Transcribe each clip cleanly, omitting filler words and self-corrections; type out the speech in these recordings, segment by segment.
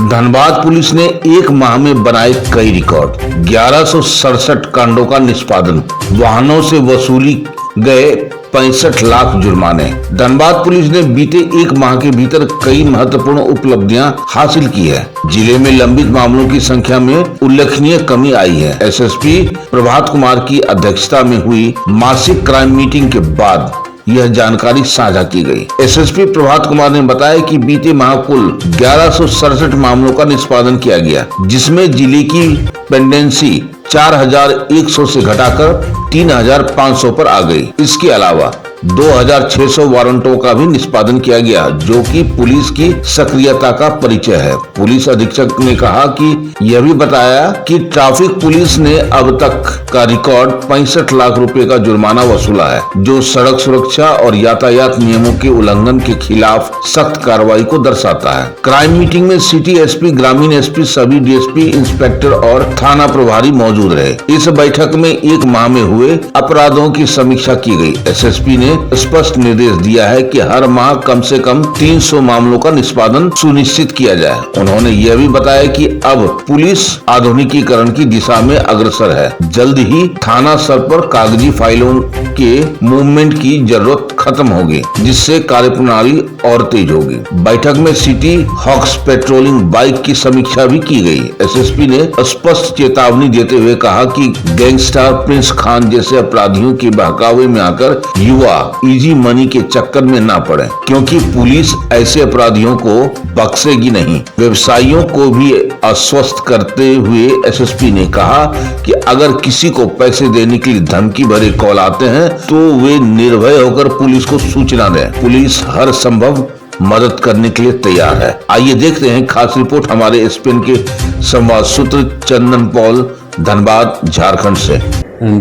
Dhanbad police ने एक माह में बनाए कई रिकॉर्ड। 1167 कांडों का निष्पादन, वाहनों से वसूली गए 65 लाख जुर्माने। धनबाद पुलिस ने बीते एक माह के भीतर कई महत्वपूर्ण उपलब्धियां हासिल की है। जिले में लंबित मामलों की संख्या में उल्लेखनीय कमी आई है। एसएसपी प्रभात कुमार की अध्यक्षता में हुई मासिक क्राइम मीटिंग के बाद यह जानकारी साझा की गई। एसएसपी प्रभात कुमार ने बताया कि बीते माह कुल 1167 मामलों का निष्पादन किया गया, जिसमें जिले की पेंडेंसी 4100 से घटाकर 3500 पर आ गई। इसके अलावा 2600 वारंटों का भी निष्पादन किया गया, जो कि पुलिस की सक्रियता का परिचय है। पुलिस अधीक्षक ने कहा कि यह भी बताया कि ट्रैफिक पुलिस ने अब तक का रिकॉर्ड 65 लाख रुपए का जुर्माना वसूला है, जो सड़क सुरक्षा और यातायात नियमों के उल्लंघन के खिलाफ सख्त कार्रवाई को दर्शाता है। क्राइम मीटिंग में सिटी एसपी, ग्रामीण एसपी, सभी डीएसपी, इंस्पेक्टर और थाना प्रभारी मौजूद रहे। इस बैठक में एक माह में हुए अपराधों की समीक्षा की गई। एसएसपी ने स्पष्ट निर्देश दिया है कि हर माह कम से कम 300 मामलों का निष्पादन सुनिश्चित किया जाए। उन्होंने यह भी बताया कि अब पुलिस आधुनिकीकरण की दिशा में अग्रसर है। जल्द ही थाना स्तर पर कागजी फाइलों के मूवमेंट की जरूरत खत्म होगी, जिससे कार्यप्रणाली और तेज होगी। बैठक में सिटी हॉक्स पेट्रोलिंग बाइक की समीक्षा भी की गई। एसएसपी ने स्पष्ट चेतावनी देते हुए कहा कि गैंगस्टर प्रिंस खान जैसे अपराधियों के बहकावे में आकर युवा इजी मनी के चक्कर में ना पड़े, क्योंकि पुलिस ऐसे अपराधियों को बख्शेगी नहीं। व्यवसायियों को भी आश्वस्त करते हुए एसएसपी ने कहा कि अगर किसी को पैसे देने के लिए धमकी भरे कॉल आते हैं तो वे निर्भय होकर पुलिस को सूचना दें। पुलिस हर संभव मदद करने के लिए तैयार है। आइए देखते हैं खास रिपोर्ट हमारे एसपीएन के संवाद सूत्र चंदन पॉल, धनबाद, झारखंड से।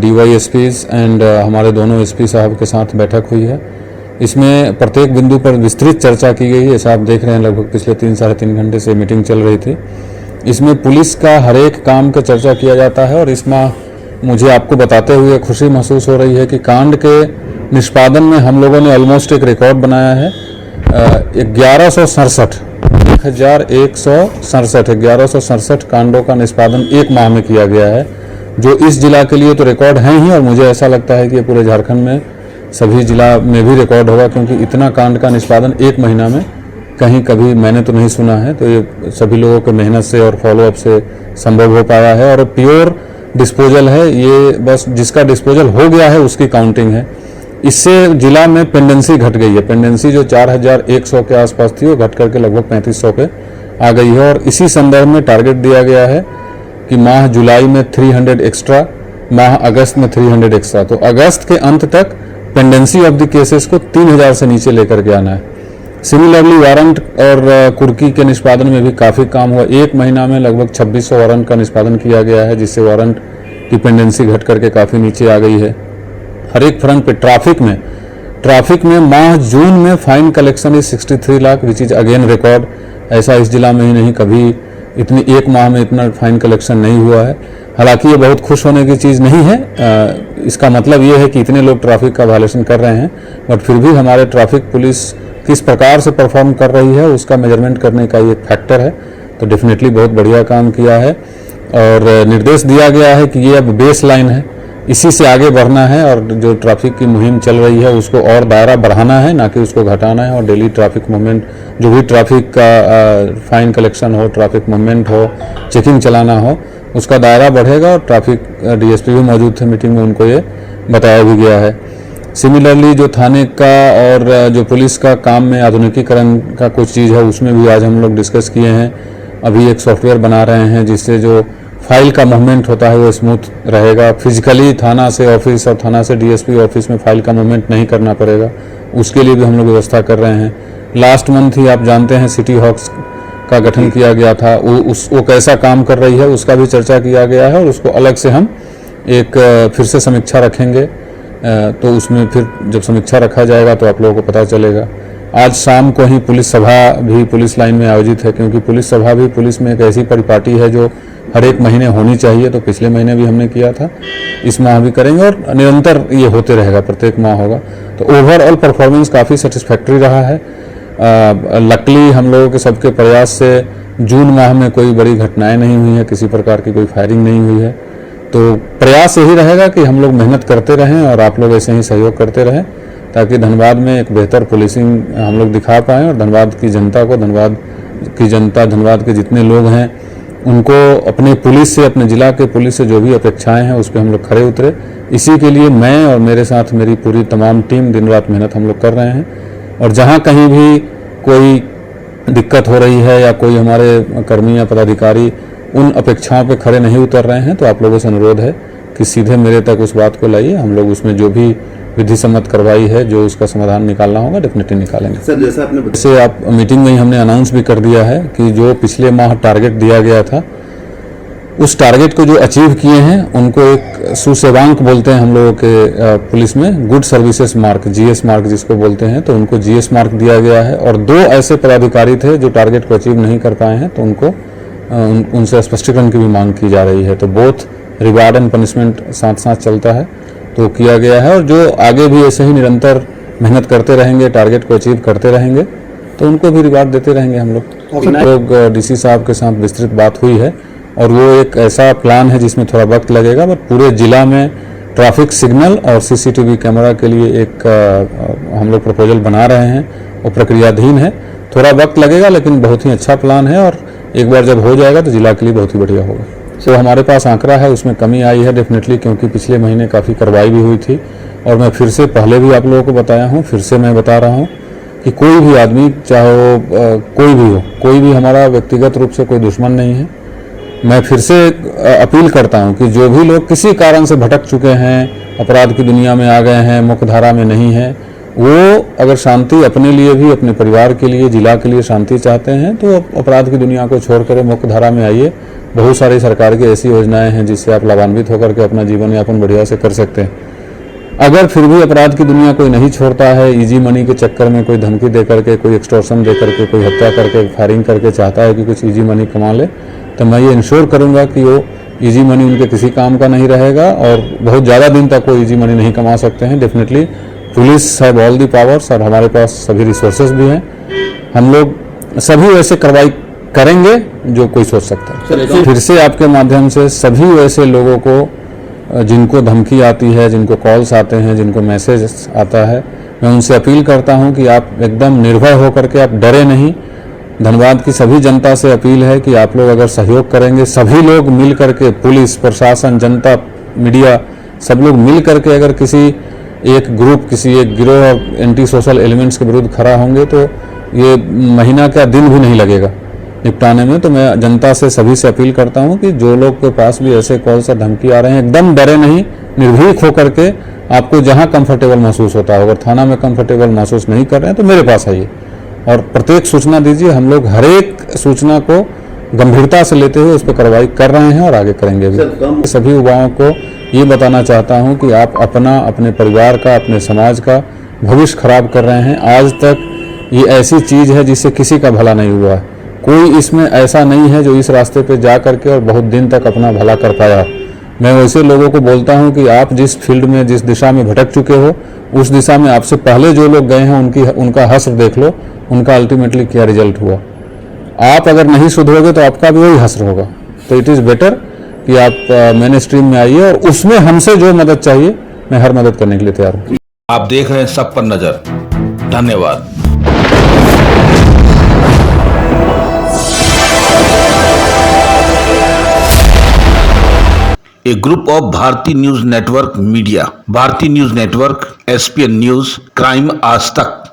डीवाईएसपीज एंड हमारे दोनों एसपी साहब के साथ बैठक हुई है। इसमें प्रत्येक बिंदु पर विस्तृत चर्चा की गई है। जैसा आप देख रहे हैं, लगभग पिछले 3 साढ़े 3 घंटे से मीटिंग चल रही थी। इसमें पुलिस का हर एक काम का चर्चा किया जाता है और इसमें मुझे आपको बताते हुए खुशी महसूस हो रही है कि कांड के निष्पादन में हम लोगों ने ऑलमोस्ट एक रिकॉर्ड बनाया है। 1167 कांडों का निष्पादन एक माह में किया गया है, जो इस जिला के लिए तो रिकॉर्ड है ही, और मुझे ऐसा लगता है कि ये पूरे झारखंड में सभी जिला में भी रिकॉर्ड होगा, क्योंकि इतना कांड का निष्पादन एक महीना में कहीं कभी मैंने तो नहीं सुना है। तो ये सभी लोगों के मेहनत से और फॉलोअप से संभव हो पाया है। और प्योर डिस्पोजल है ये, बस जिसका डिस्पोजल हो गया है उसकी काउंटिंग है। इससे जिला में पेंडेंसी घट गई है। पेंडेंसी जो 4100 के आसपास थी वो घट करके लगभग 3500 पे आ गई है। और इसी संदर्भ में टारगेट दिया गया है कि माह जुलाई में 300 एक्स्ट्रा, माह अगस्त में 300 एक्स्ट्रा। तो अगस्त के अंत तक पेंडेंसी ऑफ द केसेस को 3000 से नीचे लेकर के आना है। सिमिलरली वारंट और कुर्की के निष्पादन में भी काफ़ी काम हुआ। एक महीना में लगभग 2600 वारंट का निष्पादन किया गया है, जिससे वारंट की पेंडेंसी घट करके काफ़ी नीचे आ गई है। हर एक फ्रंट पे ट्रैफिक में माह जून में fine collection is 63 lakh, which is again record. ऐसा इस जिला में ही नहीं, कभी इतनी एक माह में इतना फाइन कलेक्शन नहीं हुआ है। हालांकि ये बहुत खुश होने की चीज़ नहीं है। इसका मतलब ये है कि इतने लोग ट्रैफिक का वायलेशन कर रहे हैं, बट फिर भी हमारे ट्रैफिक पुलिस किस प्रकार से परफॉर्म कर रही है उसका मेजरमेंट करने का ये एक फैक्टर है। तो डेफिनेटली बहुत बढ़िया काम किया है और निर्देश दिया गया है कि ये अब बेस लाइन है, इसी से आगे बढ़ना है और जो ट्रैफिक की मुहिम चल रही है उसको और दायरा बढ़ाना है, ना कि उसको घटाना है। और डेली ट्रैफिक मूवमेंट, जो भी ट्रैफिक का फाइन कलेक्शन हो, ट्रैफिक मूवमेंट हो, चेकिंग चलाना हो, उसका दायरा बढ़ेगा। और ट्रैफिक डीएसपी भी मौजूद थे मीटिंग में, उनको ये बताया भी गया है। सिमिलरली जो थाने का और जो पुलिस का काम में आधुनिकीकरण का कुछ चीज़ है, उसमें भी आज हम लोग डिस्कस किए हैं। अभी एक सॉफ्टवेयर बना रहे हैं जिससे जो फाइल का मूवमेंट होता है वो स्मूथ रहेगा। फिजिकली थाना से ऑफिस और थाना से डीएसपी ऑफिस में फाइल का मूवमेंट नहीं करना पड़ेगा, उसके लिए भी हम लोग व्यवस्था कर रहे हैं। लास्ट मंथ ही आप जानते हैं सिटी हॉक्स का गठन किया गया था, वो कैसा काम कर रही है उसका भी चर्चा किया गया है। और उसको अलग से हम एक फिर से समीक्षा रखेंगे। तो उसमें फिर जब समीक्षा रखा जाएगा तो आप लोगों को पता चलेगा। आज शाम को ही पुलिस सभा भी पुलिस लाइन में आयोजित है, क्योंकि पुलिस सभा भी पुलिस में एक ऐसी परिपाटी है जो हर एक महीने होनी चाहिए। तो पिछले महीने भी हमने किया था, इस माह भी करेंगे और निरंतर ये होते रहेगा, प्रत्येक माह होगा। तो ओवरऑल परफॉर्मेंस काफ़ी सेटिस्फैक्ट्री रहा है। लकली हम लोगों के सबके प्रयास से जून माह में कोई बड़ी घटनाएं नहीं हुई है, किसी प्रकार की कोई फायरिंग नहीं हुई है। तो प्रयास यही रहेगा कि हम लोग मेहनत करते रहें और आप लोग ऐसे ही सहयोग करते रहें, ताकि धनबाद में एक बेहतर पुलिसिंग हम लोग दिखा पाएँ और धनबाद की जनता को, धनबाद के जितने लोग हैं उनको अपने पुलिस से, अपने ज़िला के पुलिस से जो भी अपेक्षाएं हैं उस पर हम लोग खरे उतरे। इसी के लिए मैं और मेरे साथ मेरी पूरी तमाम टीम दिन रात मेहनत हम लोग कर रहे हैं। और जहां कहीं भी कोई दिक्कत हो रही है या कोई हमारे कर्मी या पदाधिकारी उन अपेक्षाओं पे खरे नहीं उतर रहे हैं, तो आप लोगों से अनुरोध है कि सीधे मेरे तक उस बात को लाइए। हम लोग उसमें जो भी विधि सम्मत कार्रवाई है, जो उसका समाधान निकालना होगा, डेफिनेटली निकालेंगे। सर, जैसा आपने बताया, जैसे आप मीटिंग में ही हमने अनाउंस भी कर दिया है कि जो पिछले माह टारगेट दिया गया था, उस टारगेट को जो अचीव किए हैं उनको एक सुसेवांक बोलते हैं हम लोगों के पुलिस में, good services mark, GS mark जिसको बोलते हैं, तो उनको जीएस मार्क दिया गया है। और 2 ऐसे पदाधिकारी थे जो टारगेट को अचीव नहीं कर पाए हैं, तो उनको उनसे स्पष्टीकरण की भी मांग की जा रही है। तो बोथ रिवार्ड एंड पनिशमेंट साथ साथ चलता है, तो किया गया है। और जो आगे भी ऐसे ही निरंतर मेहनत करते रहेंगे, टारगेट को अचीव करते रहेंगे, तो उनको भी रिवार्ड देते रहेंगे हम लोग। डीसी साहब के साथ विस्तृत बात हुई है और वो एक ऐसा प्लान है जिसमें थोड़ा वक्त लगेगा, बट पूरे जिला में ट्रैफिक सिग्नल और सीसीटीवी कैमरा के लिए एक हम लोग प्रपोजल बना रहे हैं, वो प्रक्रियाधीन है। थोड़ा वक्त लगेगा लेकिन बहुत ही अच्छा प्लान है और एक बार जब हो जाएगा तो जिला के लिए बहुत ही बढ़िया होगा। तो हमारे पास आंकड़ा है, उसमें कमी आई है डेफिनेटली, क्योंकि पिछले महीने काफ़ी कार्रवाई भी हुई थी। और मैं फिर से पहले भी आप लोगों को बताया हूँ, फिर से मैं बता रहा हूँ कि कोई भी आदमी, चाहे वो कोई भी हो, कोई भी हमारा व्यक्तिगत रूप से कोई दुश्मन नहीं है। मैं फिर से अपील करता हूं कि जो भी लोग किसी कारण से भटक चुके हैं, अपराध की दुनिया में आ गए हैं, मुख्य धारा में नहीं है, वो अगर शांति अपने लिए भी, अपने परिवार के लिए, जिला के लिए शांति चाहते हैं, तो अपराध की दुनिया को छोड़कर मुख्य धारा में आइए। बहुत सारी सरकार की ऐसी योजनाएं हैं जिससे आप लाभान्वित होकर के अपना जीवन यापन बढ़िया से कर सकते हैं। अगर फिर भी अपराध की दुनिया कोई नहीं छोड़ता है, इजी मनी के चक्कर में कोई धमकी दे करके, कोई एक्सटॉर्शन दे करके, कोई हत्या करके, फायरिंग करके चाहता है कि कुछ इजी मनी कमा ले, तो मैं ये इंश्योर करूंगा कि वो इजी मनी उनके किसी काम का नहीं रहेगा और बहुत ज़्यादा दिन तक वो इजी मनी नहीं कमा सकते हैं। Definitely police have all the powers और हमारे पास सभी रिसोर्सेज भी हैं। हम लोग सभी वैसे कार्रवाई करेंगे जो कोई सोच सकता है। फिर से आपके माध्यम से सभी वैसे लोगों को जिनको धमकी आती है, जिनको कॉल्स आते हैं, जिनको मैसेज आता है, मैं उनसे अपील करता हूं कि आप एकदम निर्भय होकर के, आप डरे नहीं। धनबाद की सभी जनता से अपील है कि आप लोग अगर सहयोग करेंगे, सभी लोग मिल करके, पुलिस प्रशासन, जनता, मीडिया, सब लोग मिल करके अगर किसी एक ग्रुप, किसी एक गिरोह एंटी सोशल एलिमेंट्स के विरुद्ध खड़ा होंगे, तो ये महीना का दिन भी नहीं लगेगा निपटाने में। तो मैं जनता से, सभी से अपील करता हूं कि जो लोग के पास भी ऐसे कॉल से धमकी आ रहे हैं, एकदम डरे नहीं, निर्भीक होकर के आपको जहां कंफर्टेबल महसूस होता है, अगर थाना में कंफर्टेबल महसूस नहीं कर रहे हैं तो मेरे पास आइए और प्रत्येक सूचना दीजिए। हम लोग हर एक सूचना को गंभीरता से लेते हुए उस पर कार्रवाई कर रहे हैं और आगे करेंगे भी। सभी युवाओं को ये बताना चाहता हूं कि आप अपना, अपने परिवार का, अपने समाज का भविष्य खराब कर रहे हैं। आज तक ये ऐसी चीज है जिससे किसी का भला नहीं हुआ है। कोई इसमें ऐसा नहीं है जो इस रास्ते पे जा करके और बहुत दिन तक अपना भला कर पाया। मैं वैसे लोगों को बोलता हूं कि आप जिस फील्ड में, जिस दिशा में भटक चुके हो, उस दिशा में आपसे पहले जो लोग गए हैं उनका हश्र देख लो, उनका अल्टीमेटली क्या रिजल्ट हुआ। आप अगर नहीं सुधरोगे तो आपका भी वही हश्र होगा। तो इट इज़ बेटर कि आप मेन स्ट्रीम में आइए और उसमें हमसे जो मदद चाहिए, मैं हर मदद करने के लिए तैयार हूँ। आप देख रहे हैं सब पर नजर। धन्यवाद। A group of Bharati news network media, Bharati news network, SPN news, crime Aaj तक।